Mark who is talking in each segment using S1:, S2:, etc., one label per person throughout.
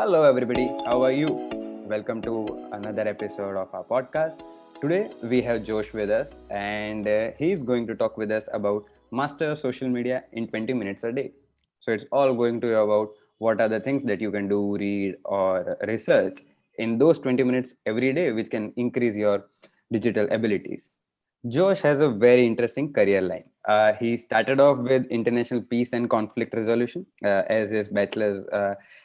S1: Hello, everybody. How are you? Welcome to another episode of our podcast. Today, we have Josh with us, and he's going to talk with us about master social media in 20 minutes a day. So, it's all going to be about what are the things that you can do, read, or research in those 20 minutes every day, which can increase your digital abilities. Josh has a very interesting career line. He started off with international peace and conflict resolution as his bachelor's,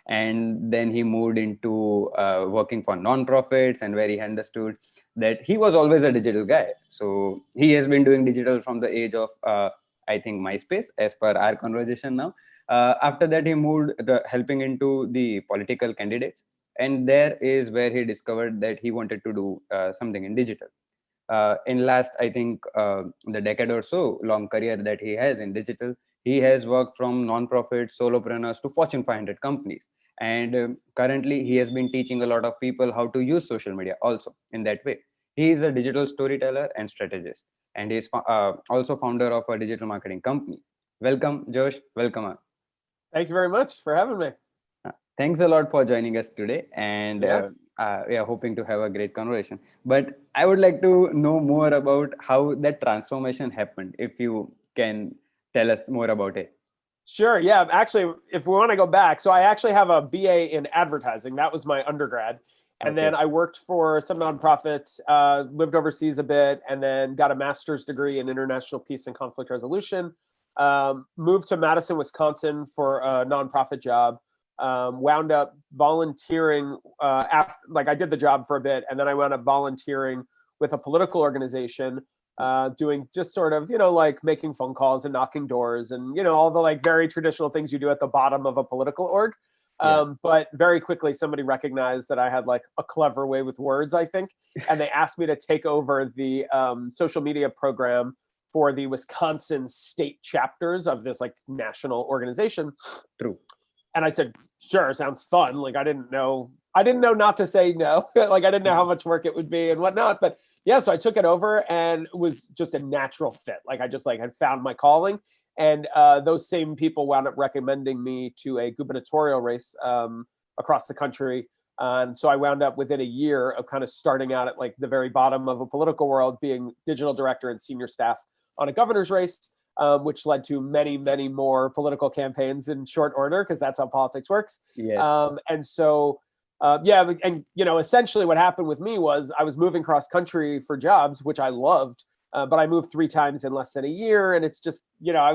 S1: and then he moved into working for non-profits, and where he understood that he was always a digital guy. So he has been doing digital from the age of, I think, MySpace, as per our conversation now. After that, he moved helping into the political candidates, and there is where he discovered that he wanted to do something in digital. In last, I think, the decade or so long career that he has in digital, he has worked from non-profit solopreneurs to Fortune 500 companies, and currently he has been teaching a lot of people how to use social media also in that way. He is a digital storyteller and strategist, and he is also founder of a digital marketing company. Welcome, Josh. Welcome on.
S2: Thank you very much for having me.
S1: Thanks a lot for joining us today, and
S2: Yeah,
S1: we are hoping to have a great conversation. But I would like to know more about how that transformation happened. If you can tell us more about it.
S2: sure. Yeah, actually, if we want to go back, so I actually have a BA in advertising. That was my undergrad. And then
S1: Okay.
S2: I worked for some nonprofits, lived overseas a bit, and then got a master's degree in international peace and conflict resolution. Moved to Madison, Wisconsin for a nonprofit job. Wound up volunteering after, like I did the job for a bit, and then I wound up volunteering with a political organization, doing just sort of, like making phone calls and knocking doors and, all the like very traditional things you do at the bottom of a political org.
S1: Yeah.
S2: But very quickly, somebody recognized that I had like a clever way with words, I think, and they asked me to take over the social media program for the Wisconsin state chapters of this like national organization.
S1: True.
S2: And I said, sure, sounds fun. Like I didn't know not to say no. Like I didn't know how much work it would be and whatnot. But yeah, so I took it over and it was just a natural fit. Like I just like had found my calling. And those same people wound up recommending me to a gubernatorial race across the country. And so I wound up within a year of kind of starting out at like the very bottom of a political world, being digital director and senior staff on a governor's race, which led to many, many more political campaigns in short order, because that's how politics works.
S1: Yes.
S2: And so, yeah, and essentially what happened with me was I was moving cross country for jobs, which I loved, but I moved 3 times in less than a year, and it's just, I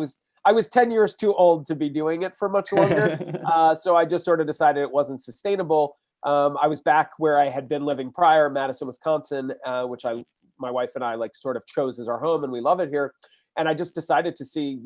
S2: was 10 years too old to be doing it for much longer. So I just sort of decided it wasn't sustainable. I was back where I had been living prior, Madison, Wisconsin, which my wife and I like sort of chose as our home, and we love it here. And I just decided to see,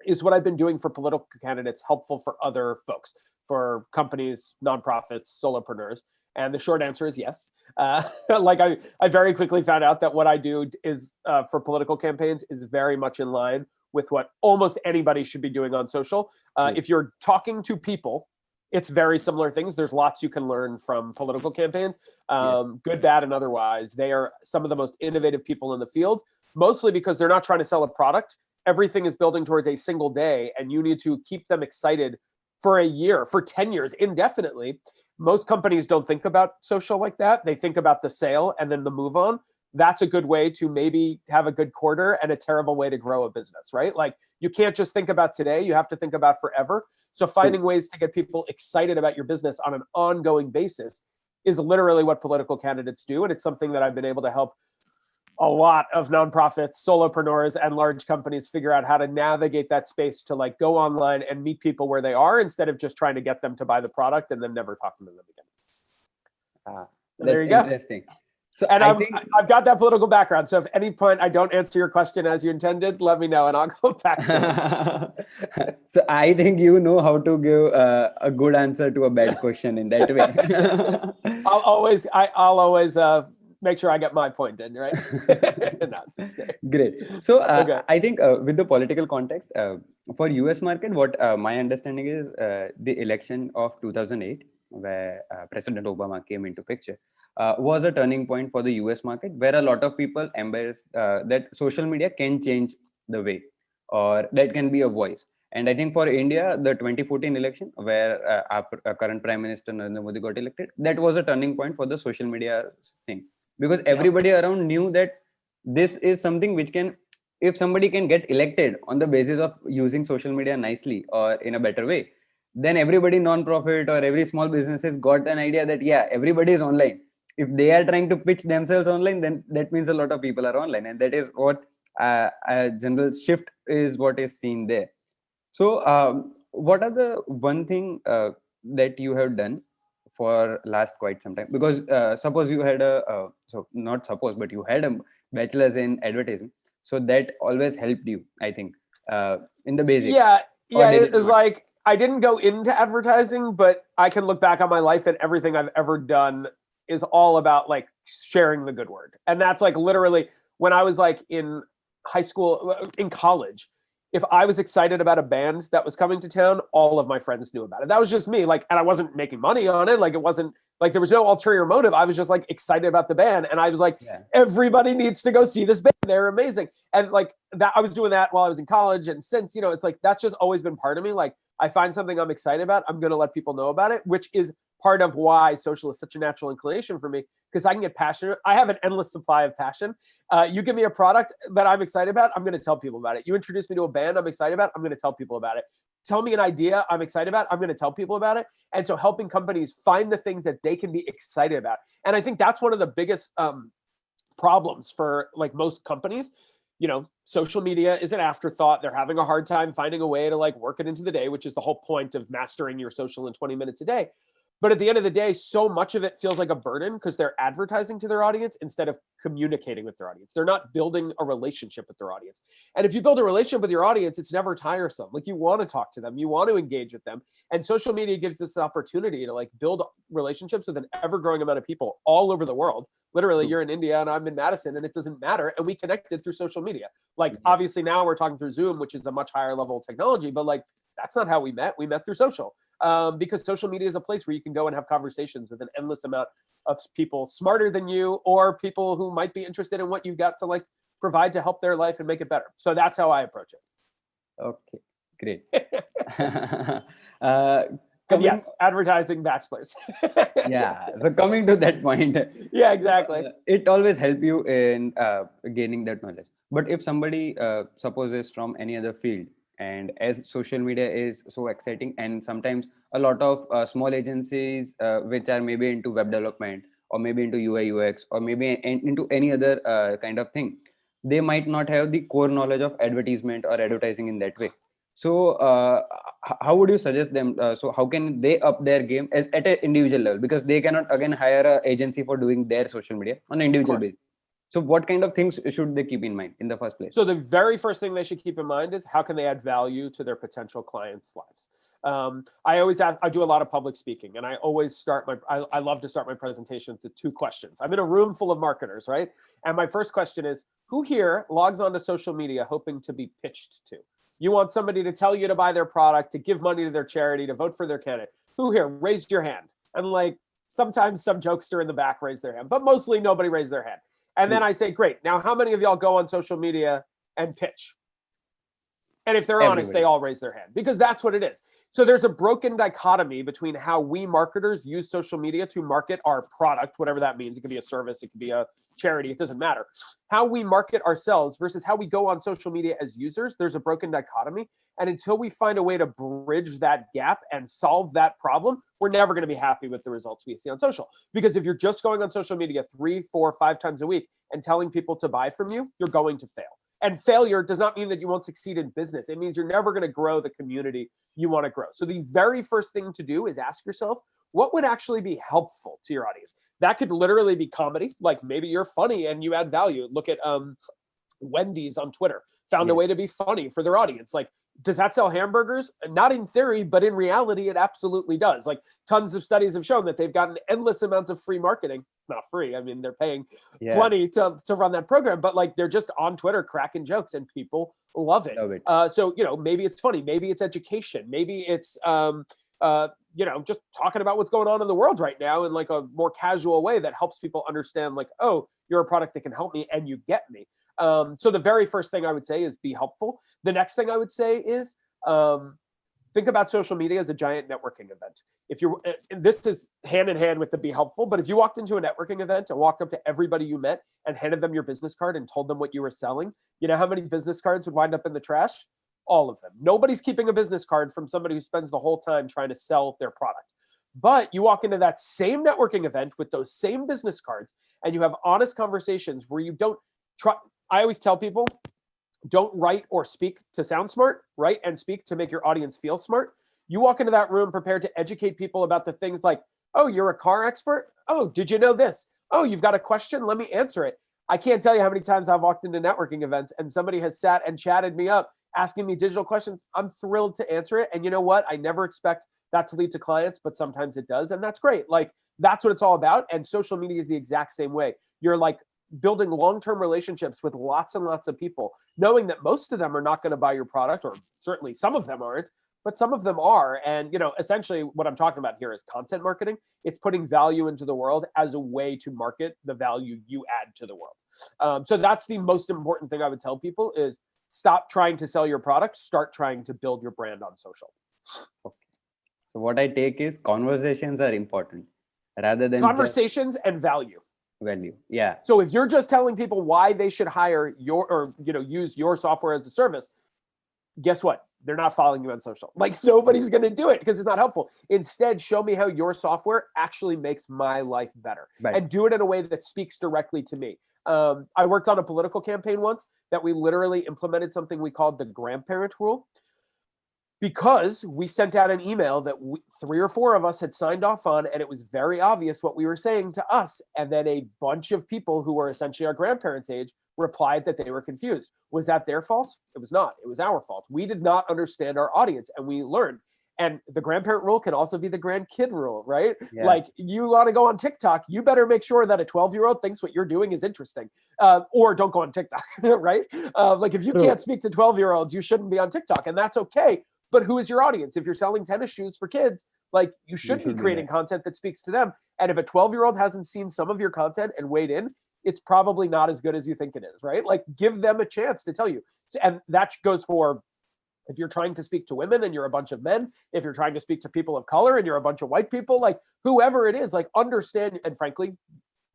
S2: is what I've been doing for political candidates helpful for other folks, for companies, nonprofits, solopreneurs? And the short answer is yes. Like I very quickly found out that what I do is for political campaigns is very much in line with what almost anybody should be doing on social. If you're talking to people, it's very similar things. There's lots you can learn from political campaigns,
S1: Yes.
S2: good, bad, and otherwise. They are some of the most innovative people in the field, mostly because they're not trying to sell a product. Everything is building towards a single day, and you need to keep them excited for a year, for 10 years, indefinitely. Most companies don't think about social like that. They think about the sale and then the move on. That's a good way to maybe have a good quarter and a terrible way to grow a business, right? Like you can't just think about today, you have to think about forever. So
S1: True.
S2: finding ways to get people excited about your business on an ongoing basis is literally what political candidates do. And it's something that I've been able to help a lot of nonprofits, solopreneurs, and large companies figure out how to navigate that space to like go online and meet people where they are, instead of just trying to get them to buy the product and then never talking to them again.
S1: Ah,
S2: So there
S1: that's
S2: you go.
S1: interesting. So
S2: And
S1: I think
S2: I've got that political background. So if at any point I don't answer your question as you intended, let me know and I'll go back to
S1: so I think you know how to give a good answer to a bad question in that way.
S2: it. I'll always make sure I get my point in, right? No, just kidding.
S1: Great. So
S2: Okay.
S1: I think with the political context for US market, what my understanding is the election of 2008, where President Obama came into picture, was a turning point for the US market, where a lot of people embrace that social media can change the way, or that can be a voice. And I think for India, the 2014 election, where our current Prime Minister Narendra Modi got elected, that was a turning point for the social media thing, because everybody around knew that this is something which can, if somebody can get elected on the basis of using social media nicely or in a better way, then everybody non-profit or every small businesses got an idea that yeah, everybody is online. If they are trying to pitch themselves online, then that means a lot of people are online, and that is what a general shift is what is seen there. So, what are the one thing that you have done for last quite some time? Because suppose you had a so not suppose, but you had a bachelor's in advertising, so that always helped you, I think, in the basics.
S2: Yeah,
S1: Or
S2: yeah.
S1: did
S2: It
S1: it
S2: was
S1: not?
S2: like I didn't go into advertising, but I can look back on my life and everything I've ever done is all about like sharing the good word. And that's like literally when I was like in high school, in college, if I was excited about a band that was coming to town, all of my friends knew about it. That was just me. Like, and I wasn't making money on it. Like, it wasn't like there was no ulterior motive. I was just like excited about the band. And I was like,
S1: Yeah.
S2: everybody needs to go see this band. They're amazing. And like that, I was doing that while I was in college. And since, it's like that's just always been part of me. Like, I find something I'm excited about, I'm going to let people know about it, which is part of why social is such a natural inclination for me, because I can get passionate. I have an endless supply of passion. You give me a product that I'm excited about, I'm going to tell people about it. You introduce me to a band I'm excited about, I'm going to tell people about it. Tell me an idea I'm excited about, I'm going to tell people about it. And so helping companies find the things that they can be excited about. And I think that's one of the biggest problems for like most companies. Social media is an afterthought. They're having a hard time finding a way to like work it into the day, which is the whole point of mastering your social in 20 minutes a day. But at the end of the day, so much of it feels like a burden because they're advertising to their audience instead of communicating with their audience. They're not building a relationship with their audience. And if you build a relationship with your audience, it's never tiresome. Like, you want to talk to them, you want to engage with them. And social media gives this opportunity to like build relationships with an ever-growing amount of people all over the world. Literally, you're in India and I'm in Madison, and it doesn't matter. And we connected through social media. Like, obviously now we're talking through Zoom, which is a much higher level of technology, but like that's not how we met. We met through social. Because social media is a place where you can go and have conversations with an endless amount of people smarter than you, or people who might be interested in what you've got to like provide to help their life and make it better. So that's how I approach it.
S1: Okay, great. uh,
S2: And
S1: coming
S2: yes, advertising bachelors.
S1: Yeah, so coming to that point,
S2: Yeah, exactly.
S1: it always help you in gaining that knowledge. But if somebody suppose is from any other field, and as social media is so exciting, and sometimes a lot of small agencies which are maybe into web development or maybe into UI UX or maybe into any other kind of thing, they might not have the core knowledge of advertisement or advertising in that way. So how would you suggest them, so how can they up their game as at an individual level, because they cannot again hire a agency for doing their social media on an
S2: Of
S1: individual
S2: course.
S1: basis? So what kind of things should they keep in mind in the first place?
S2: So the very first thing they should keep in mind is how can they add value to their potential clients' lives. I always ask. I do a lot of public speaking, and I always start my. I love to start my presentations with two questions. I'm in a room full of marketers, right? And my first question is, who here logs onto social media hoping to be pitched to? You want somebody to tell you to buy their product, to give money to their charity, to vote for their candidate. Who here? Raise your hand. And like sometimes some jokester in the back raise their hand, but mostly nobody raised their hand. And then
S1: True.
S2: I say, great. Now, how many of y'all go on social media and pitch? And if they're honest, they
S1: Everybody.
S2: all raise their hand because that's what it is. So there's a broken dichotomy between how we marketers use social media to market our product, whatever that means. It could be a service, it could be a charity, it doesn't matter. How we market ourselves versus how we go on social media as users, there's a broken dichotomy. And until we find a way to bridge that gap and solve that problem, we're never going to be happy with the results we see on social. Because if you're just going on social media 3, 4, 5 times a week and telling people to buy from you, you're going to fail. And failure does not mean that you won't succeed in business. It means you're never going to grow the community you want to grow. So the very first thing to do is ask yourself, what would actually be helpful to your audience? That could literally be comedy. Like maybe you're funny and you add value. Look at Wendy's on Twitter, found a way
S1: Yes.
S2: to be funny for their audience. Like, does that sell hamburgers? Not in theory, but in reality, it absolutely does. Like, tons of studies have shown that they've gotten endless amounts of free marketing. Not free. I mean, they're paying
S1: Yeah.
S2: plenty to run that program, but like they're just on Twitter cracking jokes and people love it.
S1: Love it.
S2: So, maybe it's funny, maybe it's education, maybe it's, just talking about what's going on in the world right now in like a more casual way that helps people understand like, oh, you're a product that can help me and you get me. So the very first thing I would say is be helpful. The next thing I would say is Think about social media as a giant networking event. If you're, and this is hand in hand with the be helpful, but if you walked into a networking event and walked up to everybody you met and handed them your business card and told them what you were selling, you know how many business cards would wind up in the trash? All of them. Nobody's keeping a business card from somebody who spends the whole time trying to sell their product. But you walk into that same networking event with those same business cards and you have honest conversations where you don't try. I always tell people, don't write or speak to sound smart, write and speak to make your audience feel smart. You walk into that room prepared to educate people about the things like, oh, you're a car expert? Oh, did you know this? Oh, you've got a question? Let me answer it. I can't tell you how many times I've walked into networking events and somebody has sat and chatted me up asking me digital questions. I'm thrilled to answer it. And you know what? I never expect that to lead to clients, but sometimes it does. And that's great. Like, that's what it's all about. And social media is the exact same way. You're like building long-term relationships with lots and lots of people, knowing that most of them are not going to buy your product, or certainly some of them aren't, but some of them are. And, you know, essentially what I'm talking about here is content marketing. It's putting value into the world as a way to market the value you add to the world. So that's the most important thing I would tell people is stop trying to sell your product, start trying to build your brand on social.
S1: Okay. So what I take is conversations are important rather than
S2: conversations and value.
S1: Value. Yeah.
S2: So if you're just telling people why they should hire your, or, you know, use your software as a service, guess what? They're not following you on social. Like, nobody's going to do it because it's not helpful. Instead, show me how your software actually makes my life better,
S1: Right.
S2: and do it in a way that speaks directly to me. I worked on a political campaign once that we literally implemented something we called the grandparent rule, because we sent out an email that 3 or 4 of us had signed off on, and it was very obvious what we were saying to us. And then a bunch of people who were essentially our grandparents' age replied that they were confused. Was that their fault? It was not. It was our fault. We did not understand our audience, and we learned. And the grandparent rule can also be the grandkid rule, right?
S1: Yeah.
S2: Like, you want to go on TikTok, you better make sure that a 12-year-old thinks what you're doing is interesting, or don't go on TikTok, right? Like, if you can't speak to 12-year-olds, you shouldn't be on TikTok, and that's okay. But who is your audience? If you're selling tennis shoes for kids, like, you should be creating content that speaks to them. And if a 12-year-old hasn't seen some of your content and weighed in, it's probably not as good as you think it is, right? Like, give them a chance to tell you. And that goes for if you're trying to speak to women and you're a bunch of men, if you're trying to speak to people of color and you're a bunch of white people, like, whoever it is, like, understand. And frankly,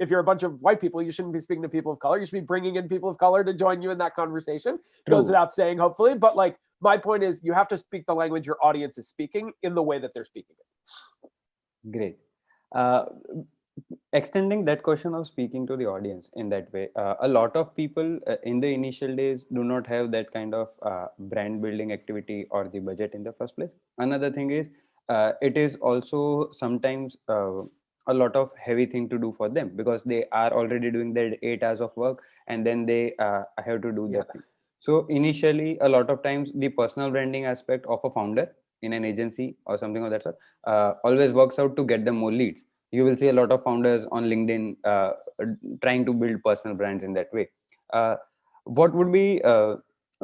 S2: if you're a bunch of white people, you shouldn't be speaking to people of color. You should be bringing in people of color to join you in that conversation. Goes without saying, hopefully. But, like, my point is, you have to speak the language your audience is speaking in the way that they're speaking it.
S1: Great. Extending that question of speaking to the audience in that way, a lot of people in the initial days do not have that kind of brand building activity or the budget in the first place. Another thing is, it is also sometimes a lot of heavy thing to do for them, because they are already doing their 8 hours of work, and then they have to do that thing. So initially, a lot of times the personal branding aspect of a founder in an agency or something of that sort always works out to get them more leads. You will see a lot of founders on LinkedIn trying to build personal brands in that way. What would be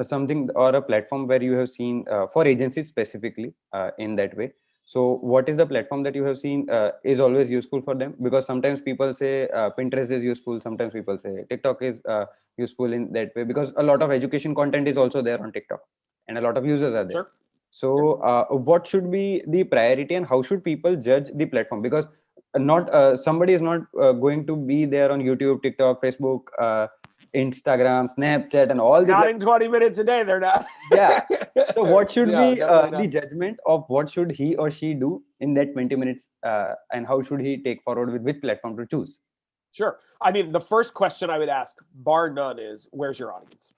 S1: something or a platform where you have seen for agencies specifically in that way? So what is the platform that you have seen is always useful for them? Because sometimes people say Pinterest is useful. Sometimes people say TikTok is useful in that way, because a lot of education content is also there on TikTok and a lot of users are there.
S2: Sure.
S1: So what should be the priority, and how should people judge the platform? Because not somebody is not going to be there on YouTube, TikTok, Facebook, Instagram, Snapchat, and all
S2: not in 20 minutes a day. They're not.
S1: Yeah. So what should be
S2: definitely
S1: the judgment of what should he or she do in that 20 minutes, and how should he take forward with which platform to choose?
S2: Sure. I mean, the first question I would ask, bar none, is where's your audience?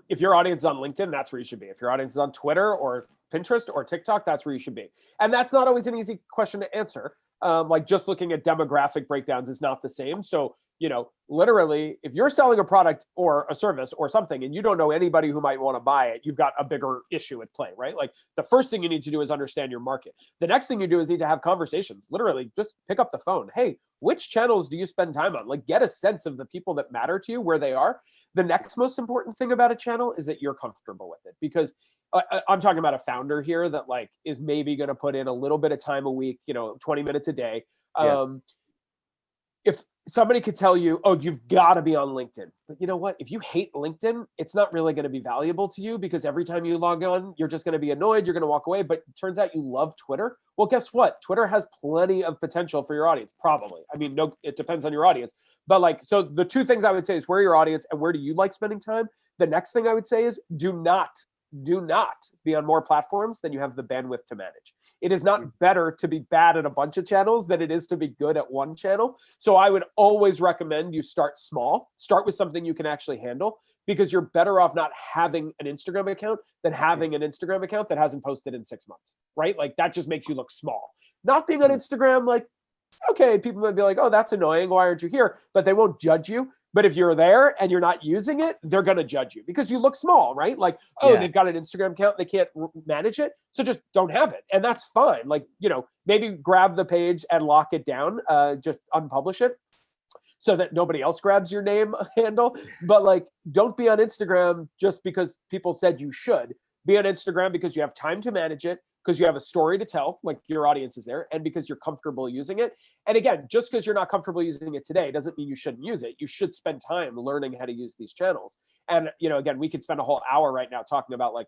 S2: If your audience is on LinkedIn, that's where you should be. If your audience is on Twitter or Pinterest or TikTok, that's where you should be. And that's not always an easy question to answer. Like, just looking at demographic breakdowns is not the same. So, you know, literally, if you're selling a product or a service or something and you don't know anybody who might want to buy it, you've got a bigger issue at play, right? Like, the first thing you need to do is understand your market. The next thing you do is need to have conversations. Literally, just pick up the phone. Hey, which channels do you spend time on? Like, get a sense of the people that matter to you, where they are. The next most important thing about a channel is that you're comfortable with it, because I'm talking about a founder here that, like, is maybe going to put in a little bit of time a week, you know, 20 minutes a day. if somebody could tell you, oh, you've got to be on LinkedIn. But you know what? If you hate LinkedIn, it's not really going to be valuable to you, because every time you log on, you're just going to be annoyed. You're going to walk away. But it turns out you love Twitter. Well, guess what? Twitter has plenty of potential for your audience. Probably. I mean, no, it depends on your audience. But like, so the two things I would say is, where your audience and where do you like spending time? The next thing I would say is, do not be on more platforms than you have the bandwidth to manage. It is not better to be bad at a bunch of channels than it is to be good at one channel. So I would always recommend you start small, start with something you can actually handle, because you're better off not having an Instagram account than having an Instagram account that hasn't posted in 6 months, right? Like, that just makes you look small. Not being on Instagram, like, okay, people might be like, oh, that's annoying. Why aren't you here? But they won't judge you. But if you're there and you're not using it, they're going to judge you because you look small, right? Like, oh, they've got an Instagram account, they can't manage it, so just don't have it. And that's fine. Like, maybe grab the page and lock it down, just unpublish it so that nobody else grabs your name handle. But like, don't be on Instagram just because people said you should. Be on Instagram because you have time to manage it, because you have a story to tell, like your audience is there, and because you're comfortable using it. And again, just because you're not comfortable using it today doesn't mean you shouldn't use it. You should spend time learning how to use these channels. And, again, we could spend a whole hour right now talking about like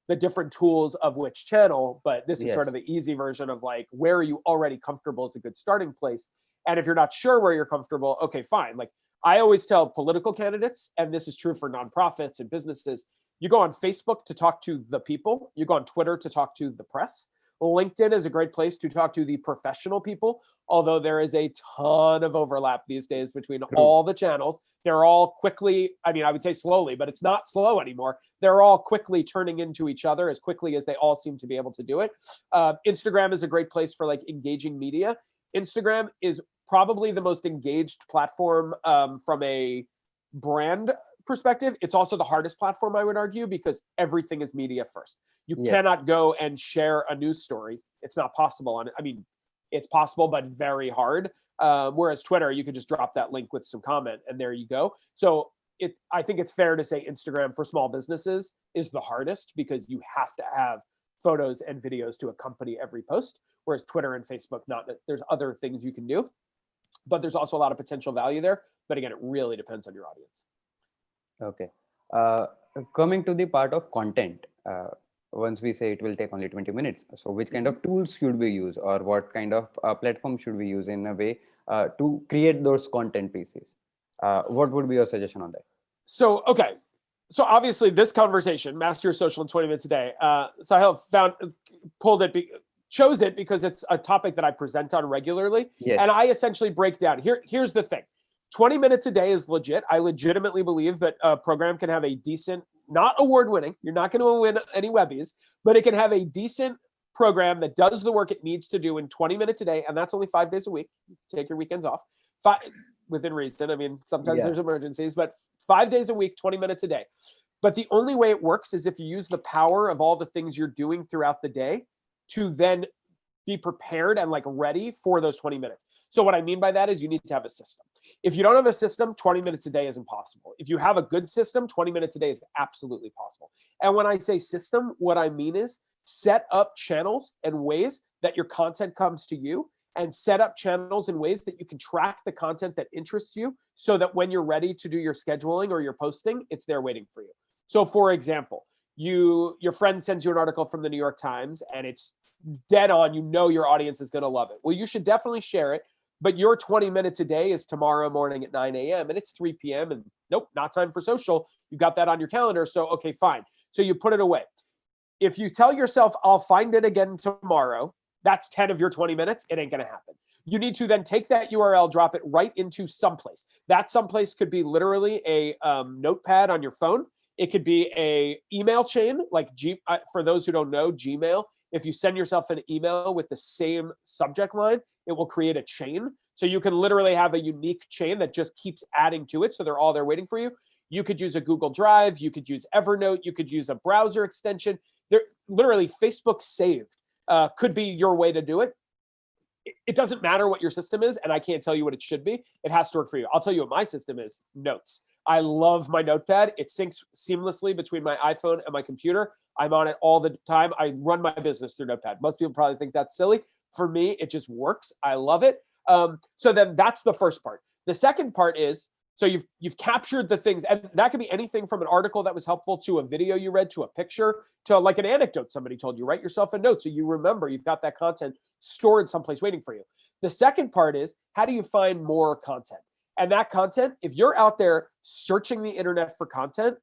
S2: the different tools of which channel, but this is sort of the easy version of like, where are you already comfortable is a good starting place. And if you're not sure where you're comfortable, okay, fine. Like, I always tell political candidates, and this is true for nonprofits and businesses, you go on Facebook to talk to the people. You go on Twitter to talk to the press. LinkedIn is a great place to talk to the professional people, although there is a ton of overlap these days between all the channels. They're all quickly, I mean, I would say slowly, but it's not slow anymore. They're all quickly turning into each other as quickly as they all seem to be able to do it. Instagram is a great place for like engaging media. Instagram is probably the most engaged platform from a brand perspective. It's also the hardest platform, I would argue, because everything is media first. You cannot go and share a news story. It's not possible on it. I mean, it's possible, but very hard. Whereas Twitter, you could just drop that link with some comment and there you go. So I think it's fair to say Instagram for small businesses is the hardest, because you have to have photos and videos to accompany every post. Whereas Twitter and Facebook, there's other things you can do, but there's also a lot of potential value there. But again, it really depends on your audience.
S1: Okay. Coming to the part of content, once we say it will take only 20 minutes, so which kind of tools should we use, or what kind of platform should we use in a way to create those content pieces? What would be your suggestion on that?
S2: So, okay. So obviously this conversation, Master Your Social in 20 minutes a day, Sahil chose it because it's a topic that I present on regularly. And I essentially break down, here's the thing. 20 minutes a day is legit. I legitimately believe that a program can have a decent, not award-winning, you're not going to win any Webbies, but it can have a decent program that does the work it needs to do in 20 minutes a day, and that's only 5 days a week. Take your weekends off. Within reason. I mean, sometimes there's emergencies, but 5 days a week, 20 minutes a day. But the only way it works is if you use the power of all the things you're doing throughout the day to then be prepared and like ready for those 20 minutes. So what I mean by that is you need to have a system. If you don't have a system, 20 minutes a day is impossible. If you have a good system, 20 minutes a day is absolutely possible. And when I say system, what I mean is set up channels and ways that your content comes to you, and set up channels and ways that you can track the content that interests you, so that when you're ready to do your scheduling or your posting, it's there waiting for you. So for example, your friend sends you an article from the New York Times and it's dead on, your audience is going to love it. Well, you should definitely share it. But your 20 minutes a day is tomorrow morning at 9 a.m. and it's 3 p.m. and nope, not time for social. You got that on your calendar. So, okay, fine. So you put it away. If you tell yourself, I'll find it again tomorrow, that's 10 of your 20 minutes. It ain't going to happen. You need to then take that URL, drop it right into someplace. That someplace could be literally a notepad on your phone. It could be a email chain, like for those who don't know, Gmail. If you send yourself an email with the same subject line, it will create a chain. So you can literally have a unique chain that just keeps adding to it. So they're all there waiting for you. You could use a Google Drive. You could use Evernote. You could use a browser extension. Literally, Facebook Saved could be your way to do it. It doesn't matter what your system is, and I can't tell you what it should be. It has to work for you. I'll tell you what my system is: Notes. I love my notepad. It syncs seamlessly between my iPhone and my computer. I'm on it all the time. I run my business through Notepad. Most people probably think that's silly. For me, it just works. I love it. So then that's the first part. The second part is, so you've captured the things, and that could be anything from an article that was helpful to a video you read to a picture to like an anecdote somebody told you. Write yourself a note so you remember you've got that content stored someplace waiting for you. The second part is, how do you find more content? And that content, if you're out there searching the internet for content,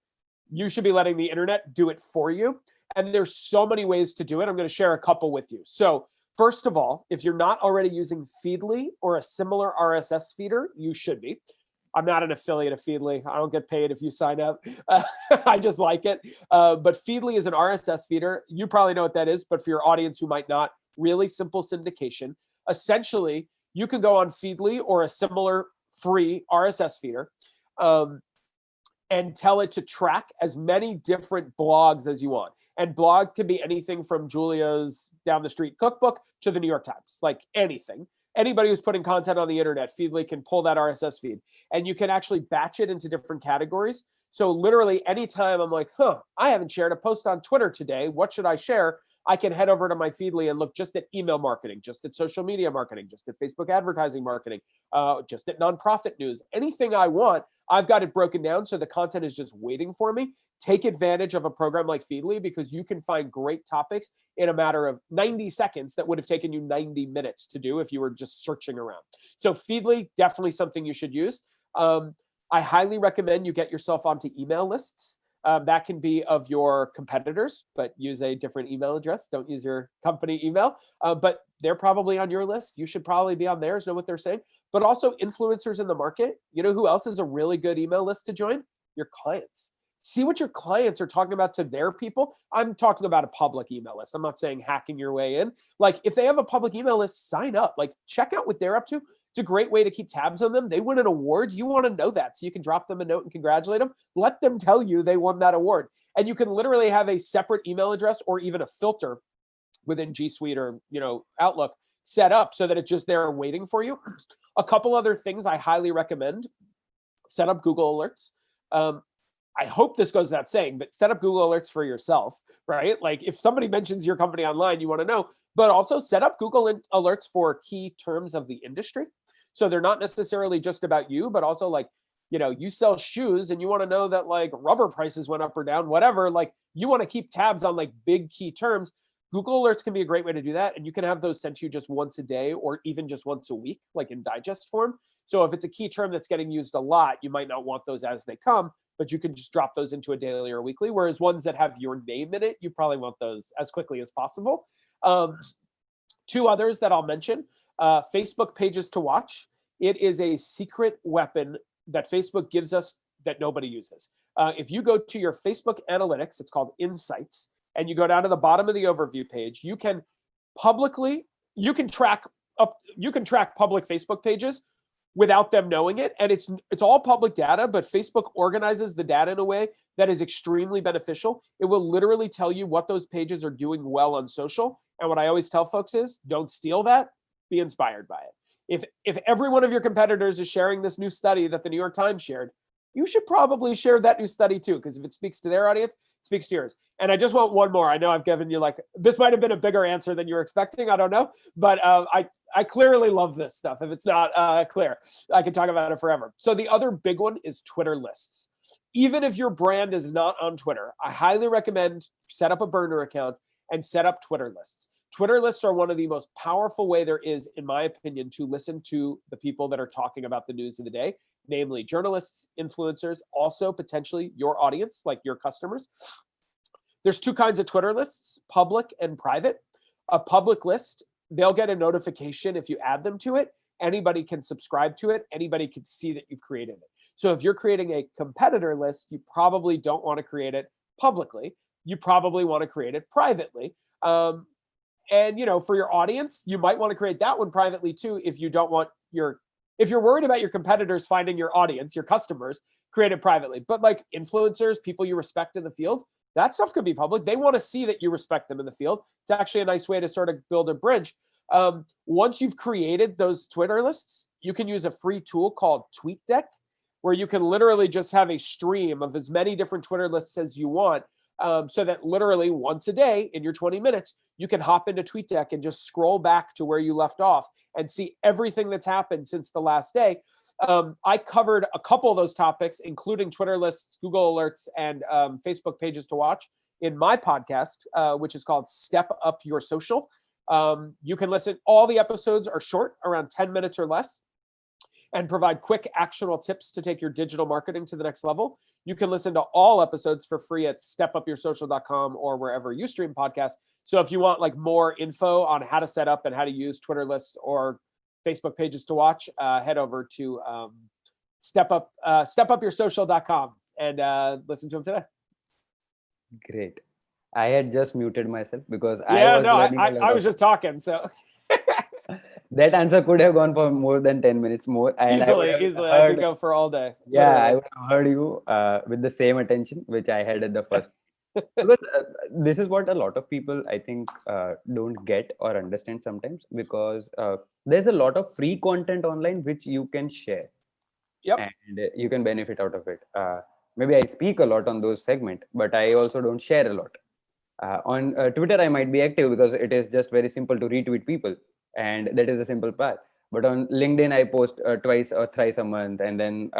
S2: you should be letting the internet do it for you. And there's so many ways to do it. I'm going to share a couple with you. So first of all, if you're not already using Feedly or a similar RSS feeder, you should be. I'm not an affiliate of Feedly. I don't get paid if you sign up. I just like it. But Feedly is an RSS feeder. You probably know what that is, but for your audience who might not, really simple syndication. Essentially, you can go on Feedly or a similar free RSS feeder and tell it to track as many different blogs as you want. And blog could be anything from Julia's down the street cookbook to the New York Times, like anything. Anybody who's putting content on the internet, Feedly can pull that RSS feed, and you can actually batch it into different categories. So literally anytime I'm like, I haven't shared a post on Twitter today, what should I share? I can head over to my Feedly and look just at email marketing, just at social media marketing, just at Facebook advertising marketing, just at nonprofit news, anything I want. I've got it broken down so the content is just waiting for me. Take advantage of a program like Feedly because you can find great topics in a matter of 90 seconds that would have taken you 90 minutes to do if you were just searching around. So Feedly, definitely something you should use. I highly recommend you get yourself onto email lists. That can be of your competitors, but use a different email address. Don't use your company email, but they're probably on your list. You should probably be on theirs, know what they're saying. But also influencers in the market. You know who else is a really good email list to join? Your clients. See what your clients are talking about to their people. I'm talking about a public email list. I'm not saying hacking your way in. Like if they have a public email list, sign up. Like check out what they're up to. It's a great way to keep tabs on them. They win an award. You want to know that. So you can drop them a note and congratulate them. Let them tell you they won that award. And you can literally have a separate email address or even a filter within G Suite or Outlook set up so that it's just there waiting for you. A couple other things I highly recommend. Set up Google Alerts. I hope this goes without saying, but set up Google Alerts for yourself, right? Like if somebody mentions your company online, you want to know, but also set up Google Alerts for key terms of the industry. So they're not necessarily just about you, but also like, you sell shoes and you want to know that like rubber prices went up or down, whatever, like you want to keep tabs on like big key terms. Google Alerts can be a great way to do that. And you can have those sent to you just once a day or even just once a week, like in digest form. So if it's a key term that's getting used a lot, you might not want those as they come, but you can just drop those into a daily or weekly. Whereas ones that have your name in it, you probably want those as quickly as possible. Two others that I'll mention, Facebook pages to watch. It is a secret weapon that Facebook gives us that nobody uses. If you go to your Facebook analytics, it's called Insights, and you go down to the bottom of the overview page, you can track public Facebook pages without them knowing it. And it's all public data, but Facebook organizes the data in a way that is extremely beneficial. It will literally tell you what those pages are doing well on social. And what I always tell folks is don't steal that, be inspired by it. If every one of your competitors is sharing this new study that the New York Times shared, you should probably share that new study too, because if it speaks to their audience, it speaks to yours. And I just want one more. I know I've given you this might have been a bigger answer than you were expecting. I don't know, but I clearly love this stuff. If it's not clear, I can talk about it forever. So the other big one is Twitter lists. Even if your brand is not on Twitter, I highly recommend set up a burner account and set up Twitter lists. Twitter lists are one of the most powerful way there is, in my opinion, to listen to the people that are talking about the news of the day, namely journalists, influencers, also potentially your audience, like your customers. There's two kinds of Twitter lists, public and private. A public list, they'll get a notification if you add them to it. Anybody can subscribe to it. Anybody can see that you've created it. So if you're creating a competitor list, you probably don't want to create it publicly. You probably want to create it privately. And for your audience, you might want to create that one privately too if you don't want if you're worried about your competitors finding your audience, your customers, create it privately. But like influencers, people you respect in the field, that stuff could be public. They want to see that you respect them in the field. It's actually a nice way to sort of build a bridge. Once you've created those Twitter lists, you can use a free tool called TweetDeck, where you can literally just have a stream of as many different Twitter lists as you want. so that literally once a day in your 20 minutes, you can hop into TweetDeck and just scroll back to where you left off and see everything that's happened since the last day. I covered a couple of those topics, including Twitter lists, Google Alerts, and Facebook pages to watch in my podcast, which is called Step Up Your Social. You can listen. All the episodes are short, around 10 minutes or less, and provide quick actionable tips to take your digital marketing to the next level. You can listen to all episodes for free at steputyoursocial.com or wherever you stream podcasts. So if you want like more info on how to set up and how to use Twitter lists or Facebook pages to watch, head over to stepupyoursocial.com and listen to them today.
S1: Great. I had just muted myself because
S2: I was just talking. So
S1: that answer could have gone for more than 10 minutes more. And
S2: easily, I could go for all day.
S1: Yeah,
S2: literally.
S1: I would have heard you with the same attention which I had at the first. Because this is what a lot of people, I think, don't get or understand sometimes, because there's a lot of free content online which you can share.
S2: Yep.
S1: And you can benefit out of it. Maybe I speak a lot on those segments, but I also don't share a lot. On Twitter, I might be active because it is just very simple to retweet people, and that is a simple path. But on LinkedIn, I post twice or thrice a month, and then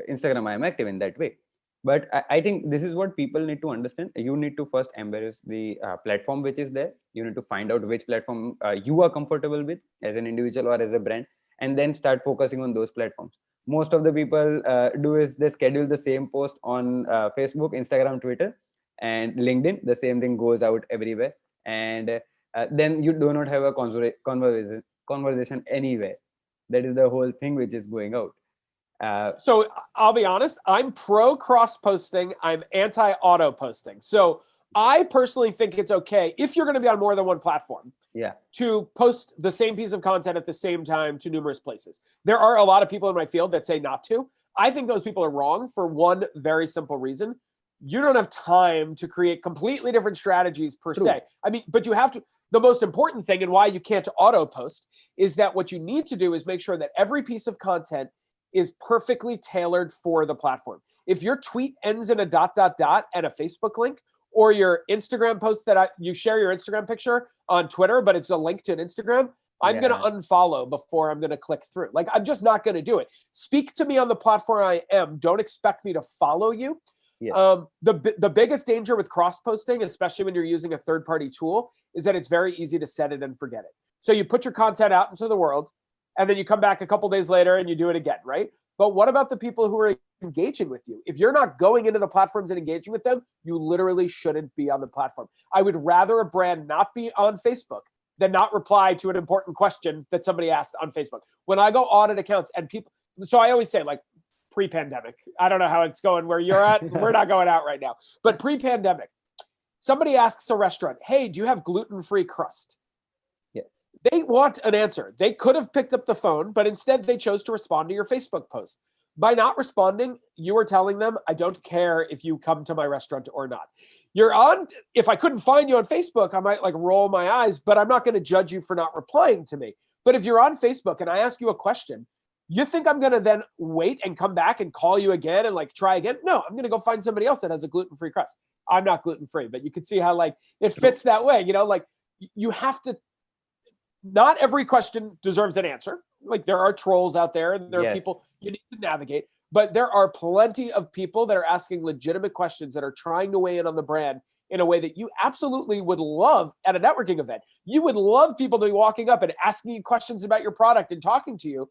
S1: Instagram, I am active in that way. But I think this is what people need to understand. You need to first embrace the platform which is there. You need to find out which platform you are comfortable with as an individual or as a brand, and then start focusing on those platforms. Most of the people do is they schedule the same post on Facebook, Instagram, Twitter, and LinkedIn. The same thing goes out everywhere, and then you do not have a conversation anywhere. That is the whole thing which is going out.
S2: So I'll be honest, I'm pro cross posting. I'm anti auto posting. So I personally think it's okay if you're going to be on more than one platform.
S1: Yeah.
S2: To post the same piece of content at the same time to numerous places. There are a lot of people in my field that say not to. I think those people are wrong for one very simple reason. You don't have time to create completely different strategies per se. I mean, but you have to. The most important thing and why you can't auto post is that what you need to do is make sure that every piece of content is perfectly tailored for the platform. If your tweet ends in a ... and a Facebook link, or your Instagram post that you share your Instagram picture on Twitter, but it's a link to an Instagram, I'm going to unfollow before I'm going to click through. Like, I'm just not going to do it. Speak to me on the platform I am. Don't expect me to follow you.
S1: Yes.
S2: The biggest danger with cross-posting, especially when you're using a third-party tool, is that it's very easy to set it and forget it. So you put your content out into the world, and then you come back a couple days later and you do it again, right? But what about the people who are engaging with you? If you're not going into the platforms and engaging with them, you literally shouldn't be on the platform. I would rather a brand not be on Facebook than not reply to an important question that somebody asked on Facebook. When I go audit accounts and people, so I always say, like, pre-pandemic, I don't know how it's going where you're at. We're not going out right now, but pre-pandemic, somebody asks a restaurant, hey, do you have gluten-free crust? They want an answer. They could have picked up the phone, but instead they chose to respond to your Facebook post. By not responding, you are telling them, I don't care if you come to my restaurant or not. If I couldn't find you on Facebook, I might like roll my eyes, but I'm not going to judge you for not replying to me. But if you're on Facebook and I ask you a question, you think I'm going to then wait and come back and call you again and like try again? No, I'm going to go find somebody else that has a gluten-free crust. I'm not gluten-free, but you can see how like it fits that way. You know, like you have to, not every question deserves an answer. Like there are trolls out there and there are people you need to navigate, but there are plenty of people that are asking legitimate questions that are trying to weigh in on the brand in a way that you absolutely would love at a networking event. You would love people to be walking up and asking you questions about your product and talking to you.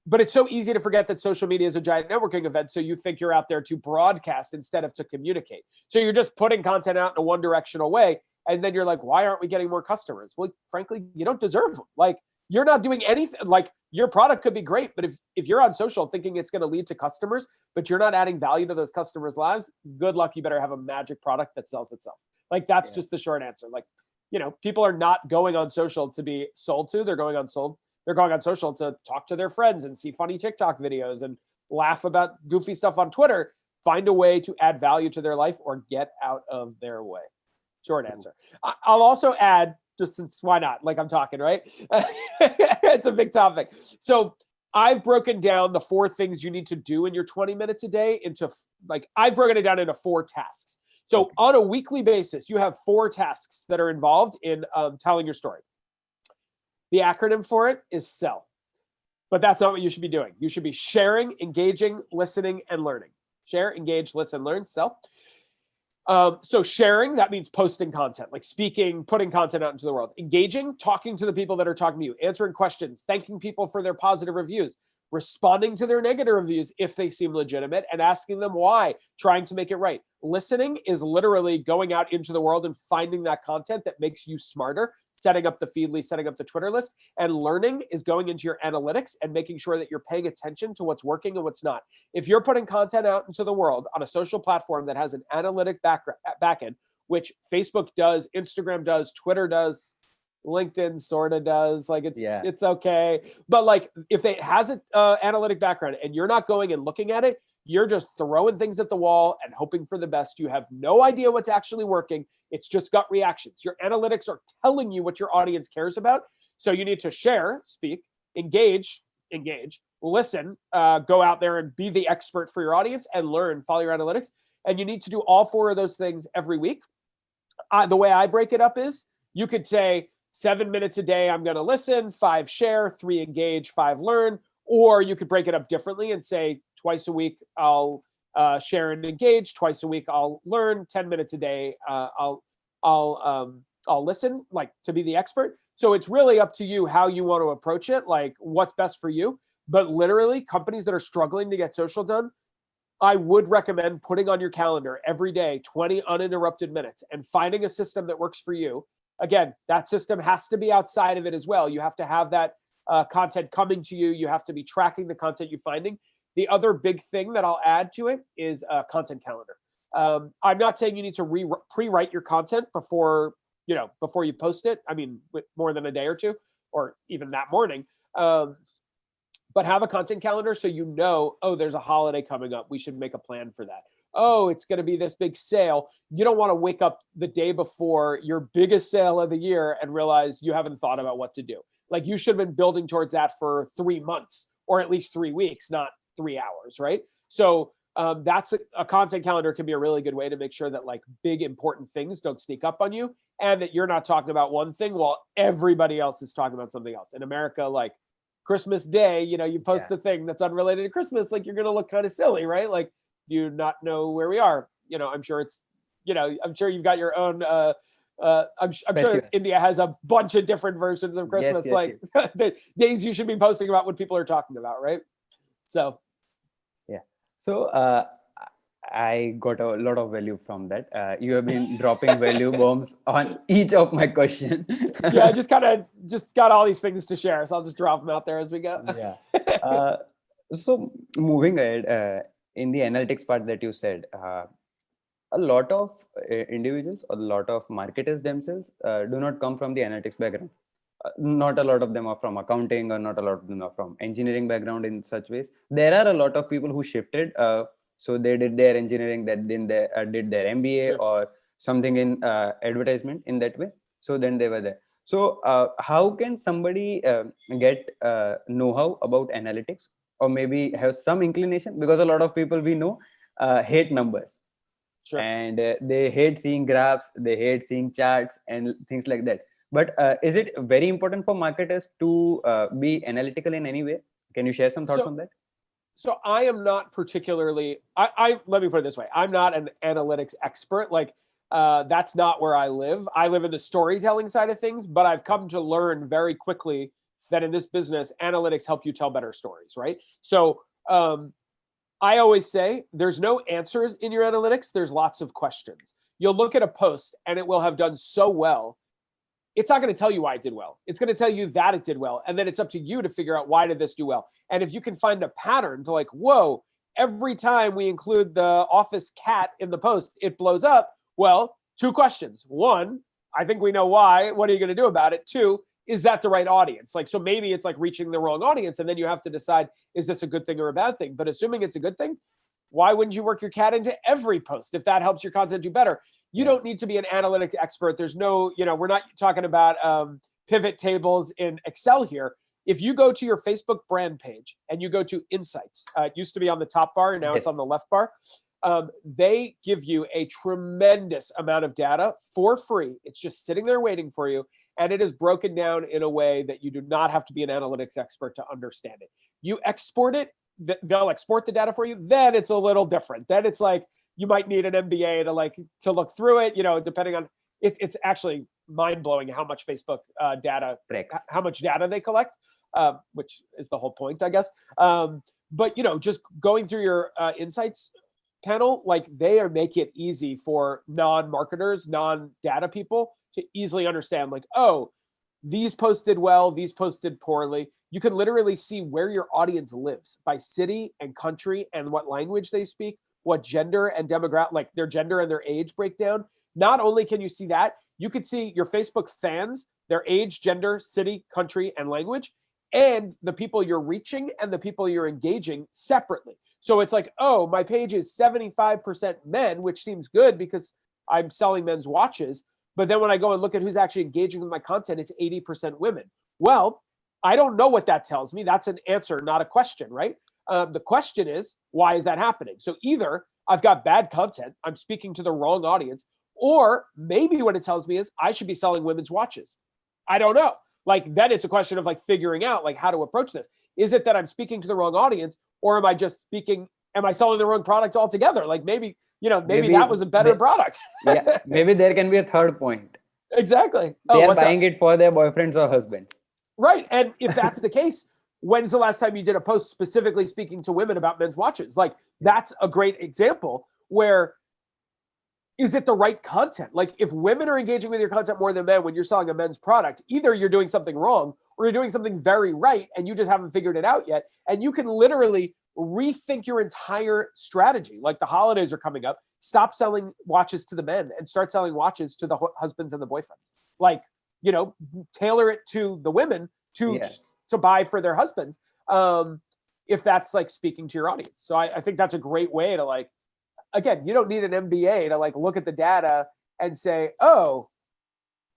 S2: But it's so easy to forget that social media is a giant networking event. So you think you're out there to broadcast instead of to communicate. So you're just putting content out in a one directional way. And then you're like, why aren't we getting more customers? Well, frankly, you don't deserve them. Like you're not doing anything. Like your product could be great, but if you're on social thinking it's going to lead to customers, but you're not adding value to those customers' lives, good luck. You better have a magic product that sells itself. Like that's just the short answer. Like, you know, people are not going on social to be sold to. They're going on social to talk to their friends and see funny TikTok videos and laugh about goofy stuff on Twitter. Find a way to add value to their life or get out of their way. Short answer. I'll also add, just since why not? Like I'm talking, right? It's a big topic. So I've broken down the 4 things you need to do in your 20 minutes a day into I've broken it down into 4 tasks. So
S1: Okay.
S2: on a weekly basis, you have 4 tasks that are involved in telling your story. The acronym for it is SELL. But that's not what you should be doing. You should be sharing, engaging, listening, and learning. Share, engage, listen, learn, SELL. So sharing, that means posting content, like speaking, putting content out into the world. Engaging, talking to the people that are talking to you, answering questions, thanking people for their positive reviews, responding to their negative reviews if they seem legitimate, and asking them why, trying to make it right. Listening is literally going out into the world and finding that content that makes you smarter, setting up the Feedly, setting up the Twitter list. And learning is going into your analytics and making sure that you're paying attention to what's working and what's not. If you're putting content out into the world on a social platform that has an analytic backend, which Facebook does, Instagram does, Twitter does, LinkedIn sort of does, like
S1: Yeah.
S2: it's okay. But like if it has an analytic background and you're not going and looking at it, you're just throwing things at the wall and hoping for the best. You have no idea what's actually working. It's just gut reactions. Your analytics are telling you what your audience cares about. So you need to share, speak, engage, listen, go out there and be the expert for your audience, and learn, follow your analytics. And you need to do all 4 of those things every week. The way I break it up is you could say 7 minutes a day, I'm going to listen, 5 share, 3 engage, 5 learn. Or you could break it up differently and say twice a week, I'll share and engage. Twice a week, I'll learn. 10 minutes a day, I'll listen, like to be the expert. So it's really up to you how you want to approach it, like what's best for you. But literally, companies that are struggling to get social done, I would recommend putting on your calendar every day 20 uninterrupted minutes and finding a system that works for you. Again, that system has to be outside of it as well. You have to have that content coming to you. You have to be tracking the content you're finding. The other big thing that I'll add to it is a content calendar. I'm not saying you need to pre-write your content before you post it. I mean, with more than a day or two, or even that morning. But have a content calendar so you know, oh, there's a holiday coming up. We should make a plan for that. Oh, it's going to be this big sale. You don't want to wake up the day before your biggest sale of the year and realize you haven't thought about what to do. Like you should have been building towards that for 3 months or at least 3 weeks, not 3 hours, right? So that's a content calendar can be a really good way to make sure that like big important things don't sneak up on you and that you're not talking about one thing while everybody else is talking about something else. In America, like Christmas Day, you post a thing that's unrelated to Christmas, like you're going to look kind of silly, right? Like, do you not know where we are? I'm sure I'm sure you've got your own, I'm sure India has a bunch of different versions of Christmas,
S1: Yes.
S2: the days you should be posting about what people are talking about, right? So.
S1: Yeah. So I got a lot of value from that. You have been dropping value bombs on each of my questions.
S2: Yeah, I just got all these things to share, so I'll just drop them out there as we go.
S1: Yeah. So moving ahead, in the analytics part that you said, a lot of individuals, a lot of marketers themselves do not come from the analytics background. Not a lot of them are from accounting, or not a lot of them are from engineering background in such ways. There are a lot of people who shifted. So they did their engineering, that then they did their MBA or something in advertisement in that way. So then they were there. So how can somebody get know-how about analytics, or maybe have some inclination? Because a lot of people we know hate numbers.
S2: Sure.
S1: And they hate seeing graphs, they hate seeing charts and things like that. But is it very important for marketers to be analytical in any way? Can you share some thoughts on that?
S2: So I am not particularly, I let me put it this way. I'm not an analytics expert. Like that's not where I live. I live in the storytelling side of things, but I've come to learn very quickly that in this business, analytics help you tell better stories, right? So I always say there's no answers in your analytics. There's lots of questions. You'll look at a post and it will have done so well. It's not going to tell you why it did well. It's going to tell you that it did well. And then it's up to you to figure out, why did this do well? And if you can find a pattern to like, whoa, every time we include the office cat in the post, it blows up. Well, 2 questions. 1, I think we know why. What are you going to do about it? 2, is that the right audience? Like, so maybe it's like reaching the wrong audience. And then you have to decide, is this a good thing or a bad thing? But assuming it's a good thing, why wouldn't you work your cat into every post if that helps your content do better? You don't need to be an analytic expert. There's no, we're not talking about pivot tables in Excel here. If you go to your Facebook brand page and you go to Insights, it used to be on the top bar, and now it's on the left bar. They give you a tremendous amount of data for free. It's just sitting there waiting for you. And it is broken down in a way that you do not have to be an analytics expert to understand it. You export it, they'll export the data for you. Then it's a little different. Then it's like you might need an MBA to look through it, depending on it. It's actually mind blowing how much Facebook data,
S1: Tracks.
S2: how much data they collect, which is the whole point, I guess. But just going through your insights panel, like they are make it easy for non-marketers, non-data people to easily understand, like, oh, these posted well, these posted poorly. You can literally see where your audience lives by city and country and what language they speak, what gender and demographic, like their gender and their age breakdown. Not only can you see that, you could see your Facebook fans, their age, gender, city, country, and language, and the people you're reaching and the people you're engaging separately. So it's like, oh, my page is 75% men, which seems good because I'm selling men's watches. But then when I go and look at who's actually engaging with my content, it's 80% women. Well, I don't know what that tells me. That's an answer, not a question, right? The question is, why is that happening? So either I've got bad content, I'm speaking to the wrong audience, or maybe what it tells me is I should be selling women's watches. I don't know. Like, then it's a question of like figuring out like how to approach this. Is it that I'm speaking to the wrong audience, or am I selling the wrong product altogether? Like maybe that was a better product.
S1: Yeah, maybe there can be a third point.
S2: Exactly.
S1: They are buying it for their boyfriends or husbands.
S2: Right. And if that's the case, when's the last time you did a post specifically speaking to women about men's watches? Like, that's a great example where, is it the right content? Like, if women are engaging with your content more than men when you're selling a men's product, either you're doing something wrong or you're doing something very right and you just haven't figured it out yet. And you can literally rethink your entire strategy. Like, the holidays are coming up. Stop selling watches to the men and start selling watches to the husbands and the boyfriends. Like, tailor it to the women to buy for their husbands. If that's like speaking to your audience. So I think that's a great way to, like, again, you don't need an MBA to like look at the data and say, oh,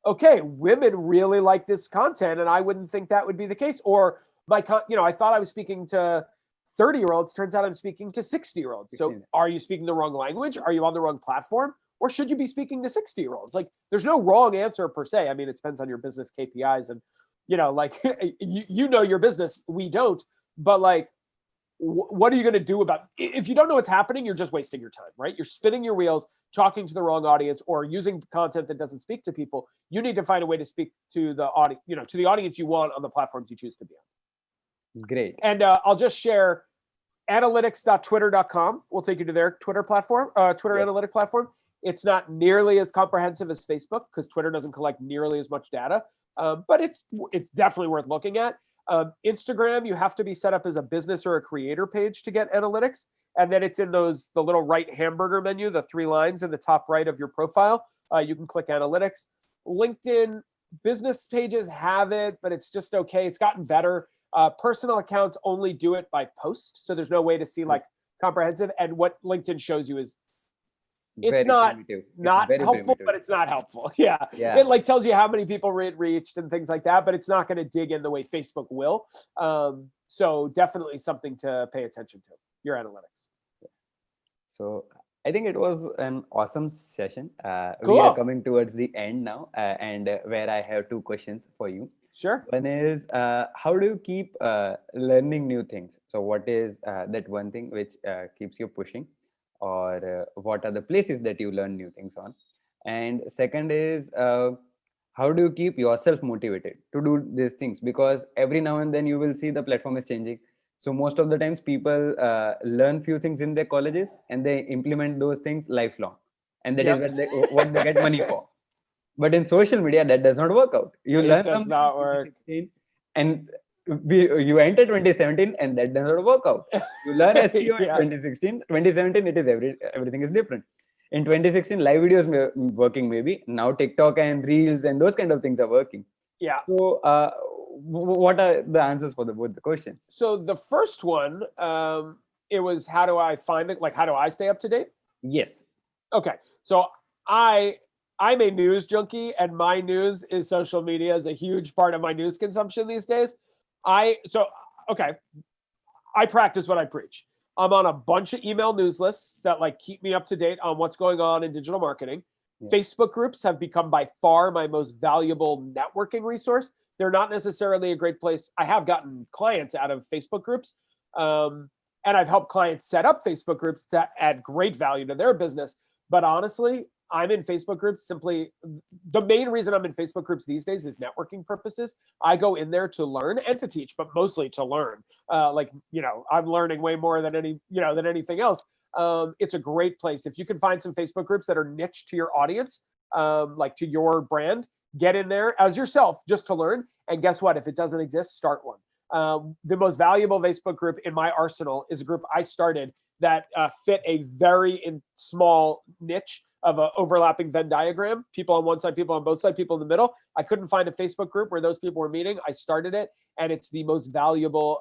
S2: okay, women really like this content, and I wouldn't think that would be the case. Or I thought I was speaking to 30-year-olds. Turns out I'm speaking to 60-year-olds. So are you speaking the wrong language? Are you on the wrong platform? Or should you be speaking to 60-year-olds? Like, there's no wrong answer per se. I mean, it depends on your business KPIs and, like, you know your business. We don't. But like, what are you going to do about if you don't know what's happening? You're just wasting your time, right? You're spinning your wheels, talking to the wrong audience, or using content that doesn't speak to people. You need to find a way to speak to the audience, to the audience you want on the platforms you choose to be on.
S1: Great.
S2: And I'll just share analytics.twitter.com. We'll take you to their Twitter platform, analytic platform. It's not nearly as comprehensive as Facebook because Twitter doesn't collect nearly as much data, but it's definitely worth looking at. Instagram, you have to be set up as a business or a creator page to get analytics. And then it's in the little right hamburger menu, the 3 lines in the top right of your profile. You can click analytics. LinkedIn business pages have it, but it's just okay. It's gotten better. Personal accounts only do it by post. So there's no way to see like comprehensive. And what LinkedIn shows you is it's not helpful, primitive. But it's not helpful. Yeah. It like tells you how many people reached and things like that, but it's not going to dig in the way Facebook will. So definitely something to pay attention to, your analytics.
S1: So I think it was an awesome session.
S2: Cool.
S1: We are coming towards the end now, and where I have 2 questions for you.
S2: Sure.
S1: One is, how do you keep learning new things? So what is that one thing which keeps you pushing? Or what are the places that you learn new things on? And second is, how do you keep yourself motivated to do these things? Because every now and then you will see the platform is changing. So most of the times people learn few things in their colleges and they implement those things lifelong. And that is what they get money for. But in social media, that does not work out. You learn something
S2: not work.
S1: And you enter 2017 and that does not work out. You learn SEO in 2016, 2017, it is everything is different. In 2016, live videos working maybe. Now TikTok and Reels and those kind of things are working.
S2: Yeah.
S1: So what are the answers for both the questions?
S2: So the first one, it was, how do I find it? Like, how do I stay up to date?
S1: Yes.
S2: Okay. So I'm a news junkie, and my news is social media is a huge part of my news consumption these days. I practice what I preach. I'm on a bunch of email news lists that like keep me up to date on what's going on in digital marketing.
S1: Yeah.
S2: Facebook groups have become by far my most valuable networking resource. They're not necessarily a great place. I have gotten clients out of Facebook groups, and I've helped clients set up Facebook groups to add great value to their business. But honestly, I'm in Facebook groups simply, the main reason I'm in Facebook groups these days is networking purposes. I go in there to learn and to teach, but mostly to learn. I'm learning way more than than anything else. It's a great place. If you can find some Facebook groups that are niche to your audience, like to your brand, get in there as yourself just to learn. And guess what? If it doesn't exist, start one. The most valuable Facebook group in my arsenal is a group I started that fit a very small niche of an overlapping Venn diagram. People on one side, people on both sides, people in the middle. I couldn't find a Facebook group where those people were meeting. I started it, and it's the most valuable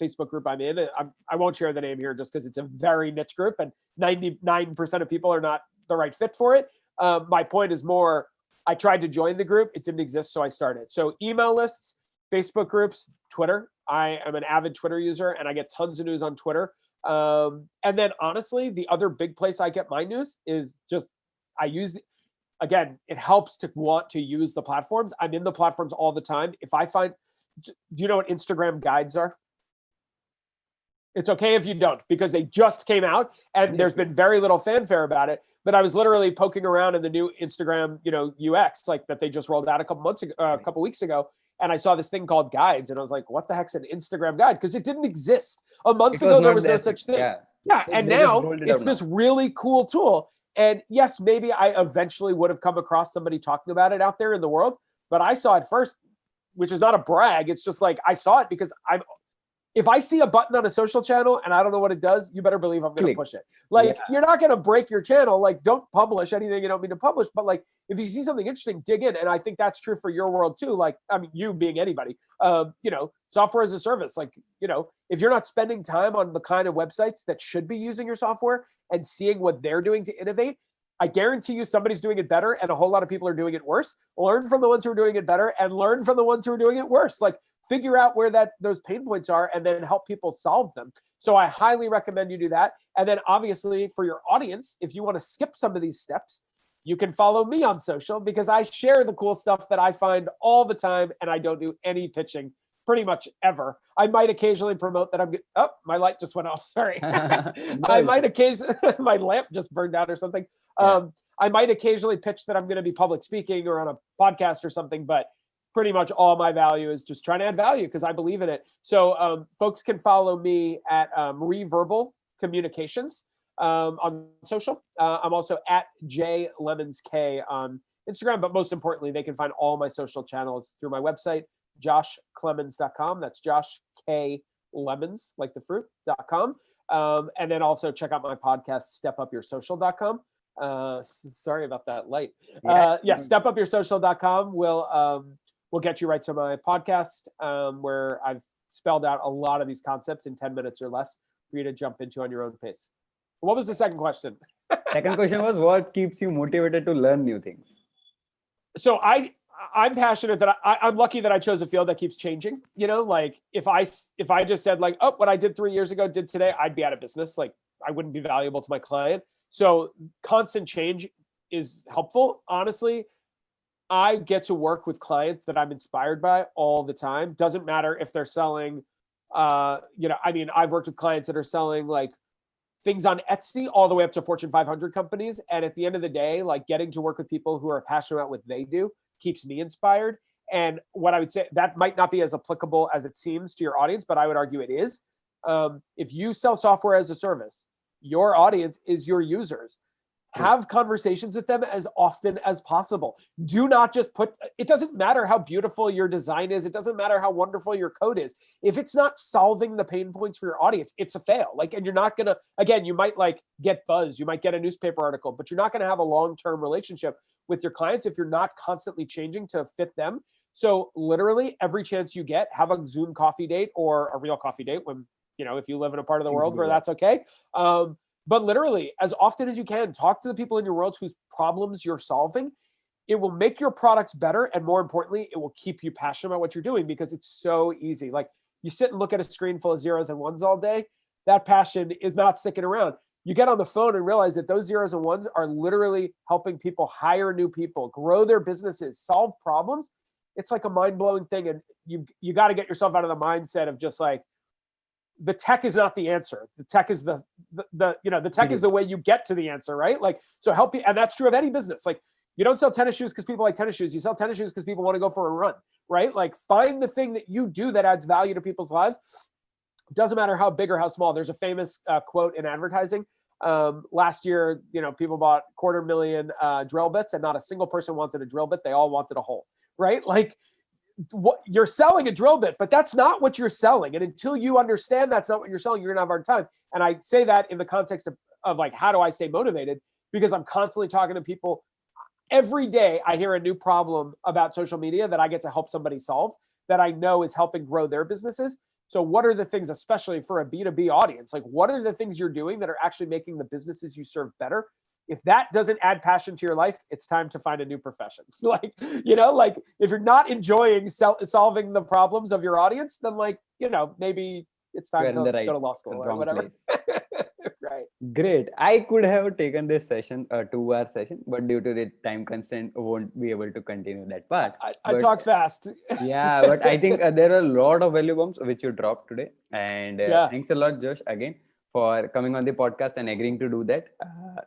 S2: Facebook group I'm in. I won't share the name here just because it's a very niche group, and 99% of people are not the right fit for it. My point is more, I tried to join the group. It didn't exist, so I started. So email lists, Facebook groups, Twitter. I am an avid Twitter user, and I get tons of news on Twitter. And then honestly, the other big place I get my news is just, again, it helps to want to use the platforms. I'm in the platforms all the time. If I find, do you know what Instagram guides are? It's okay if you don't, because they just came out and there's been very little fanfare about it. But I was literally poking around in the new Instagram, UX, like that they just rolled out a couple weeks ago. And I saw this thing called guides, and I was like, what the heck's an Instagram guide? Because it didn't exist. A month ago, there was no such thing. Yeah. And now it's this really cool tool. And yes, maybe I eventually would have come across somebody talking about it out there in the world, but I saw it first, which is not a brag. It's just like, I saw it because if I see a button on a social channel and I don't know what it does, you better believe I'm going to push it. You're not going to break your channel. Like, don't publish anything you don't mean to publish. But like, if you see something interesting, dig in. And I think that's true for your world too. Like, I mean, you being anybody, software as a service. Like, if you're not spending time on the kind of websites that should be using your software and seeing what they're doing to innovate, I guarantee you somebody's doing it better and a whole lot of people are doing it worse. Learn from the ones who are doing it better and learn from the ones who are doing it worse. Like, figure out where those pain points are and then help people solve them. So I highly recommend you do that. And then obviously for your audience, if you want to skip some of these steps, you can follow me on social because I share the cool stuff that I find all the time, and I don't do any pitching pretty much ever. I might occasionally promote that my light just went off. Sorry. I might occasionally, my lamp just burned out or something. I might occasionally pitch that I'm going to be public speaking or on a podcast or something, but pretty much all my value is just trying to add value because I believe in it. So folks can follow me at Reverbal Communications on social. I'm also at JLemonsK on Instagram, but most importantly, they can find all my social channels through my website, joshklemons.com. That's Josh K Lemons, like the fruit.com. And then also check out my podcast, stepupyoursocial.com. Sorry about that light. Stepupyoursocial.com will get you right to my podcast, where I've spelled out a lot of these concepts in 10 minutes or less for you to jump into on your own pace. What was the second question?
S1: Second question was, what keeps you motivated to learn new things?
S2: So I'm passionate that I'm lucky that I chose a field that keeps changing. Like if I just said like, oh, what I did 3 years ago, did today, I'd be out of business. Like I wouldn't be valuable to my client. So constant change is helpful. Honestly, I get to work with clients that I'm inspired by all the time. Doesn't matter if they're selling, I've worked with clients that are selling like things on Etsy all the way up to Fortune 500 companies. And at the end of the day, like getting to work with people who are passionate about what they do keeps me inspired. And what I would say, that might not be as applicable as it seems to your audience, but I would argue it is. If you sell software as a service, your audience is your users. Have conversations with them as often as possible. Do not just it doesn't matter how beautiful your design is. It doesn't matter how wonderful your code is. If it's not solving the pain points for your audience, it's a fail. And you're not going to, again, you might get buzz, you might get a newspaper article, but you're not going to have a long-term relationship with your clients if you're not constantly changing to fit them. So literally every chance you get, have a Zoom coffee date or a real coffee date when, if you live in a part of the world where that's okay. But literally, as often as you can, talk to the people in your world whose problems you're solving. It will make your products better. And more importantly, it will keep you passionate about what you're doing because it's so easy. Like you sit and look at a screen full of zeros and ones all day. that passion is not sticking around. You get on the phone and realize that those zeros and ones are literally helping people hire new people, grow their businesses, solve problems. It's like a mind-blowing thing. And you got to get yourself out of the mindset of just like, the tech is not the answer. The tech is the tech is the way you get to the answer, right? Like, so help you. And that's true of any business. Like, you don't sell tennis shoes because people like tennis shoes. You sell tennis shoes because people want to go for a run, right? Like, find the thing that you do that adds value to people's lives. Doesn't matter how big or how small. There's a famous quote in advertising. Last year, people bought 250,000 drill bits, and not a single person wanted a drill bit. They all wanted a hole, right? Like, what you're selling a drill bit, but that's not what you're selling. And until you understand that's not what you're selling, you're gonna have a hard time. And I say that in the context of like, how do I stay motivated? Because I'm constantly talking to people. Every day I hear a new problem about social media that I get to help somebody solve that I know is helping grow their businesses. So what are the things, especially for a B2B audience, like what are the things you're doing that are actually making the businesses you serve better? If that doesn't add passion to your life, it's time to find a new profession. Like, if you're not enjoying solving the problems of your audience, then maybe it's time to go to law school or whatever. Right.
S1: Great. I could have taken this session, a 2-hour session, but due to the time constraint, won't be able to continue that part.
S2: I talk fast.
S1: Yeah, but I think there are a lot of value bombs which you dropped today. And thanks a lot, Josh, again, for coming on the podcast and agreeing to do that.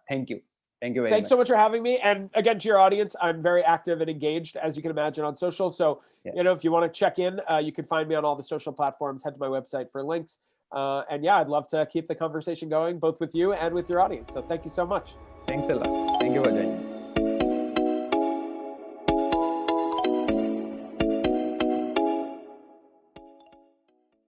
S1: Thank you. Thank you very much.
S2: Thanks so much for having me. And again, to your audience, I'm very active and engaged, as you can imagine, on social. So, if you want to check in, you can find me on all the social platforms. Head to my website for links. And I'd love to keep the conversation going, both with you and with your audience. So thank you so much.
S1: Thanks a lot. Thank you for joining.